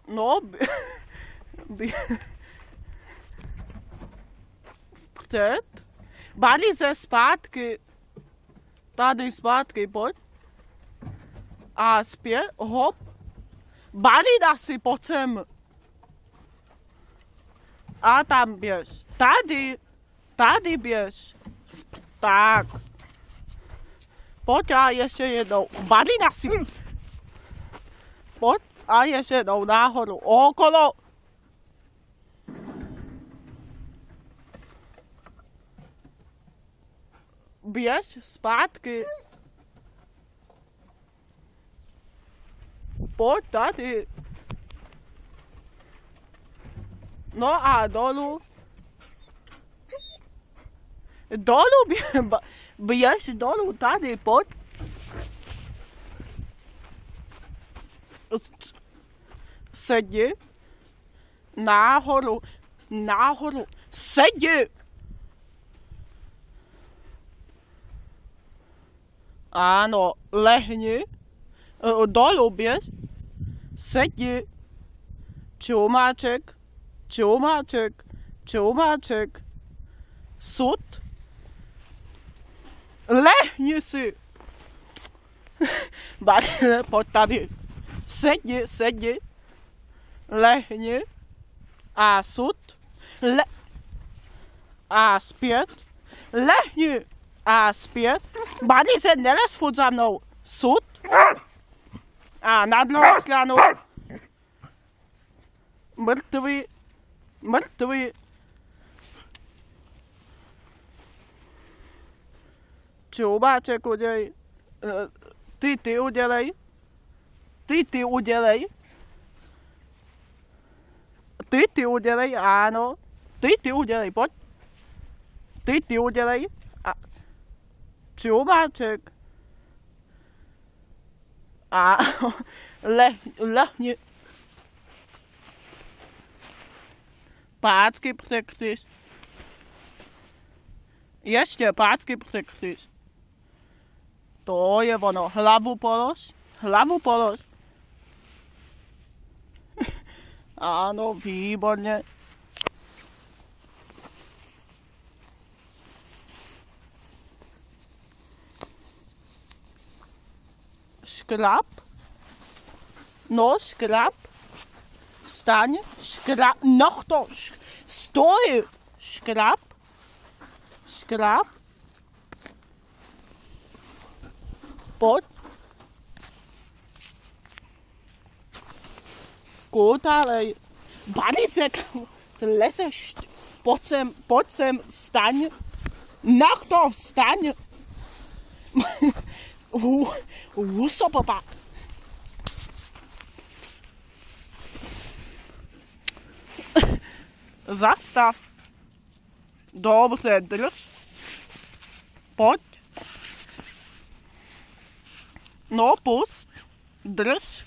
No, vpřed. Balí se zpátky. Tady zpátky, pojď. A zpět, hop. Balí si pojď sem. A tam běž. Tady běž. Tak. Pojď a ještě jednou. Balí si. Pojď a ještě jednou nahoru. Okolo. Běž zpátky. Pojď tady. No a dolů. Běž dolů tady, pojď. Sedí. Nahoru. Sedí. Ano, lehni. Dolů běž. Sedí. Čumáček. Sud. Lehni si. Pojď tady. Sedí. Lehni. A sud. A zpět. Lehni. A zpět. Balí se, nelez furt za mnou. Sud. A na druhou stranu. Mrtvý. Čubáček udělej. Ty udělej. Ty udělej, ano. Ty udělej, pojď. Ty udělej. Čubáček. A lehni. Pácky překryš. Ještě pácky překryš. To je ono. Hlavu polož. Ano, výborně. Škrab. No, škrab. Staň. Škrab. Noch to. Stoj. Škrab. Pojď. Kotalej. Balí se. Leseš. Pojď sem. Staň. Noch to. Vstaň. Super. Zastav. Dobře, drž. Pojď. No, pust. Drž.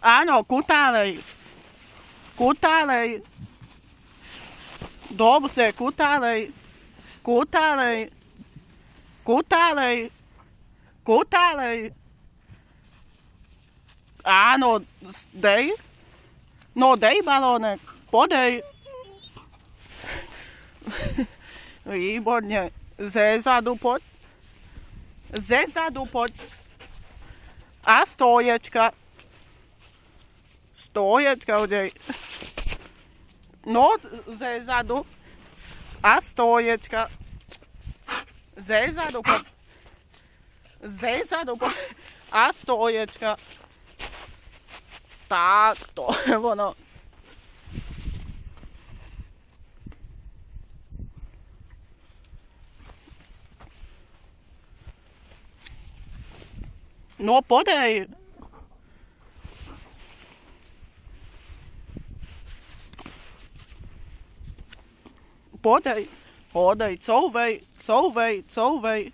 Ano, kutálej. Dobře, kutálej. Ano, dej. No, dej balónek. Podej. Výborně. Ze zadu pojď. A stoječka. Udělej. No, ze zadu. A stoječka. Ze zadu pojď. A stoječka. Tak, to je ono. No, podej. Podej, couvej.